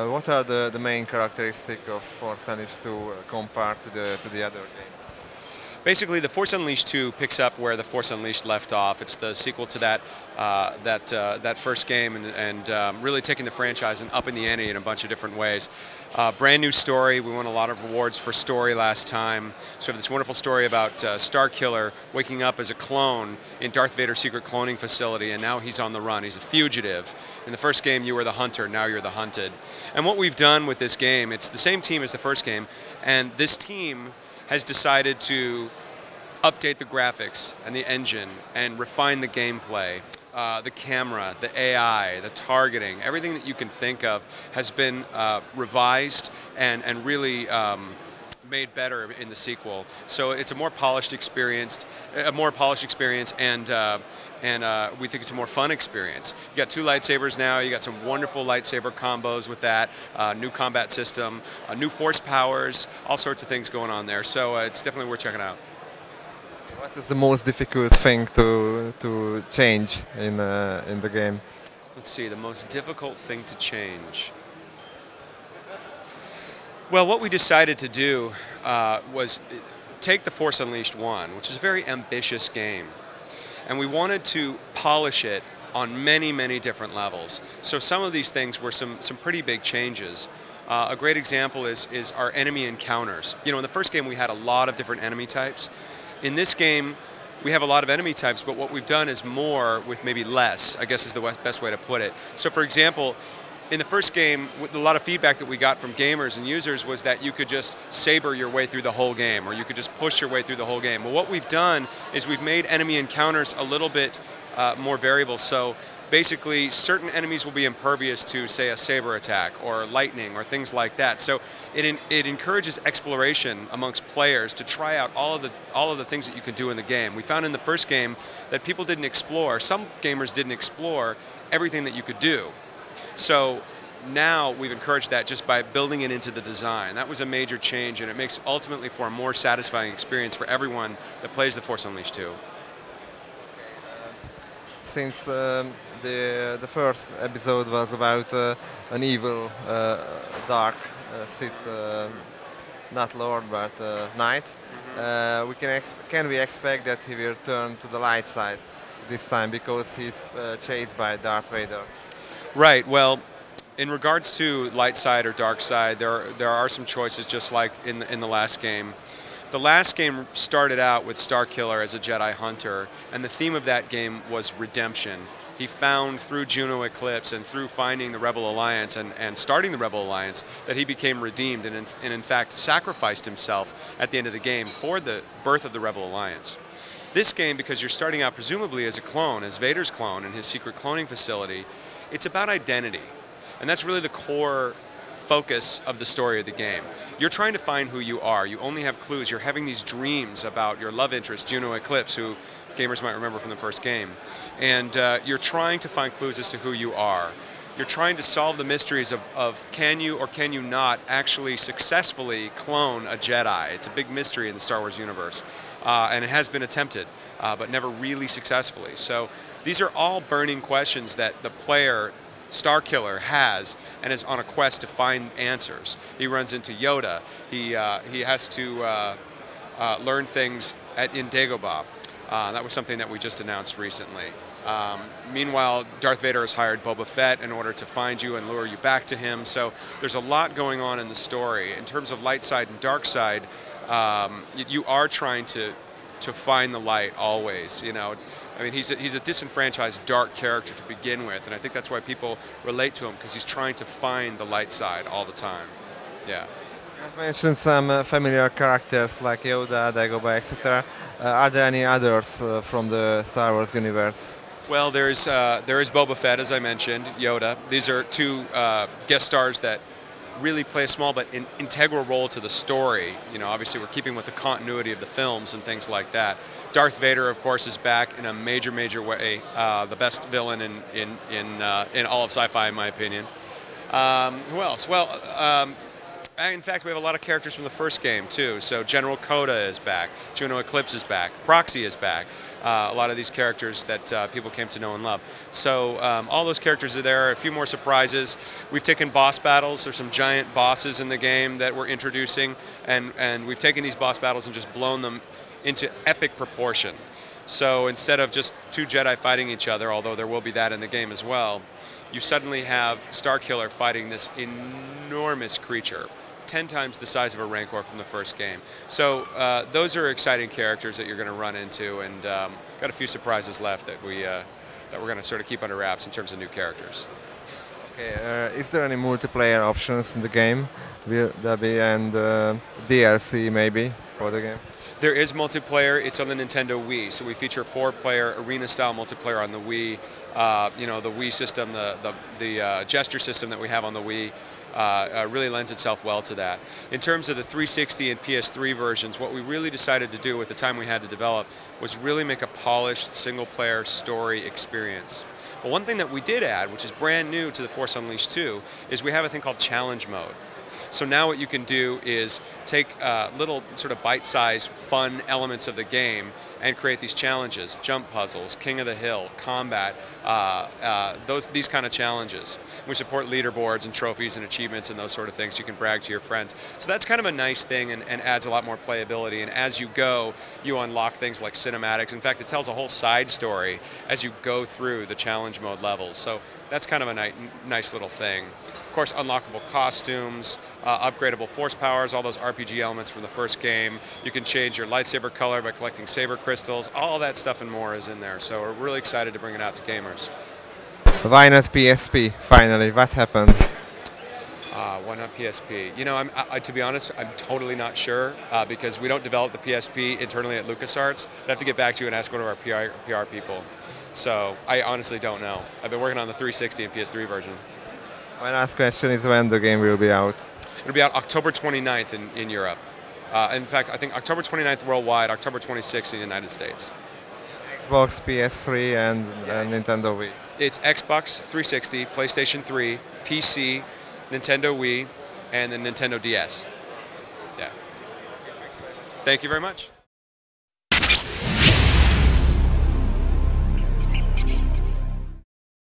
What are the main characteristics of Force Unleashed 2 compared to the other game? Basically, the Force Unleashed 2 picks up where the Force Unleashed left off. It's the sequel to that first game, and really taking the franchise and upping the ante in a bunch of different ways. Brand new story. We won a lot of awards for story last time. So we have this wonderful story about Starkiller waking up as a clone in Darth Vader's secret cloning facility, and now he's on the run. He's a fugitive. In the first game, you were the hunter. Now you're the hunted. And what we've done with this game, it's the same team as the first game, and this team has decided to update the graphics and the engine and refine the gameplay. The camera, the AI, the targeting, everything that you can think of has been revised and really made better in the sequel. So it's a more polished experience, and we think it's a more fun experience. You got 2 lightsabers now. You got some wonderful lightsaber combos with that, new combat system, new force powers, all sorts of things going on there. So it's definitely worth checking out. What is the most difficult thing to change in the game? Let's see, the most difficult thing to change. Well, what we decided to do was take the Force Unleashed 1, which is a very ambitious game, and we wanted to polish it on many, many different levels. So some of these things were some pretty big changes. A great example is our enemy encounters. You know, in the first game we had a lot of different enemy types. In this game, we have a lot of enemy types, but what we've done is more with maybe less, I guess is the best way to put it. So for example, in the first game, a lot of feedback that we got from gamers and users was that you could just saber your way through the whole game, or you could just push your way through the whole game. Well, what we've done is we've made enemy encounters a little bit more variable. So basically, certain enemies will be impervious to, say, a saber attack or lightning or things like that. So it encourages exploration amongst players to try out all of the things that you can do in the game. We found in the first game that people didn't explore, some gamers didn't explore everything that you could do. So now we've encouraged that just by building it into the design. That was a major change, and it makes ultimately for a more satisfying experience for everyone that plays the Force Unleashed 2. Since the first episode was about an evil dark Sith, not Lord but Knight, can we expect that he will turn to the light side this time because he's chased by Darth Vader? Right. Well, in regards to light side or dark side, there are some choices, just like in the last game. The last game started out with Starkiller as a Jedi hunter, and the theme of that game was redemption. He found through Juno Eclipse and through finding the Rebel Alliance and starting the Rebel Alliance that he became redeemed and in fact sacrificed himself at the end of the game for the birth of the Rebel Alliance. This game, because you're starting out presumably as a clone, as Vader's clone in his secret cloning facility, it's about identity. And that's really the core focus of the story of the game. You're trying to find who you are. You only have clues. You're having these dreams about your love interest, Juno Eclipse, who gamers might remember from the first game. And you're trying to find clues as to who you are. You're trying to solve the mysteries of can you or can you not actually successfully clone a Jedi. It's a big mystery in the Star Wars universe. And it has been attempted, but never really successfully. So these are all burning questions that the player, Starkiller, has and is on a quest to find answers. He runs into Yoda. He has to learn things in Dagobah. That was something that we just announced recently. Meanwhile, Darth Vader has hired Boba Fett in order to find you and lure you back to him. So there's a lot going on in the story. In terms of light side and dark side, you are trying to find the light always. You know, I mean, he's a disenfranchised, dark character to begin with, and I think that's why people relate to him, because he's trying to find the light side all the time. Yeah. You've mentioned some familiar characters like Yoda, Dagobah, etc. Are there any others from the Star Wars universe? Well, there is Boba Fett, as I mentioned, Yoda. These are two guest stars that really play a small but integral role to the story. You know, obviously we're keeping with the continuity of the films and things like that. Darth Vader, of course, is back in a major way. The best villain in all of sci-fi, in my opinion. Who else? Well, in fact, we have a lot of characters from the first game too. So General Coda is back. Juno Eclipse is back. Proxy is back. a lot of these characters that people came to know and love. So all those characters are there. A few more surprises. We've taken boss battles. There's some giant bosses in the game that we're introducing, and we've taken these boss battles and just blown them into epic proportion. So instead of just two Jedi fighting each other, although there will be that in the game as well, you suddenly have Starkiller fighting this enormous creature, 10 times the size of a Rancor from the first game. So those are exciting characters that you're going to run into, and got a few surprises left that we're going to sort of keep under wraps in terms of new characters. Okay, is there any multiplayer options in the game? Will there be and DLC maybe for the game? There is multiplayer. It's on the Nintendo Wii, so we feature 4-player arena-style multiplayer on the Wii. The Wii system, the gesture system that we have on the Wii, really lends itself well to that. In terms of the 360 and PS3 versions, what we really decided to do with the time we had to develop was really make a polished single-player story experience. But one thing that we did add, which is brand new to The Force Unleashed 2, is we have a thing called Challenge Mode. So now what you can do is take little sort of bite-sized fun elements of the game and create these challenges: jump puzzles, King of the Hill, combat, these kind of challenges. We support leaderboards and trophies and achievements and those sort of things so you can brag to your friends. So that's kind of a nice thing and adds a lot more playability. And as you go, you unlock things like cinematics. In fact, it tells a whole side story as you go through the challenge mode levels. So that's kind of a nice little thing. Of course, unlockable costumes, upgradable force powers, all those RPG elements from the first game. You can change your lightsaber color by collecting saber crystals. All that stuff and more is in there. So we're really excited to bring it out to gamers. Why not PSP, finally? What happened? Why not PSP? You know, to be honest, I'm totally not sure because we don't develop the PSP internally at Lucasarts. I'd have to get back to you and ask one of our PR people. So I honestly don't know. I've been working on the 360 and PS3 version. My last question is when the game will be out. It'll be out October 29th in Europe. In fact, I think October 29th worldwide, October 26th in the United States. Xbox, PS3 and Nintendo Wii. It's Xbox 360, PlayStation 3, PC, Nintendo Wii, and the Nintendo DS. Yeah. Thank you very much.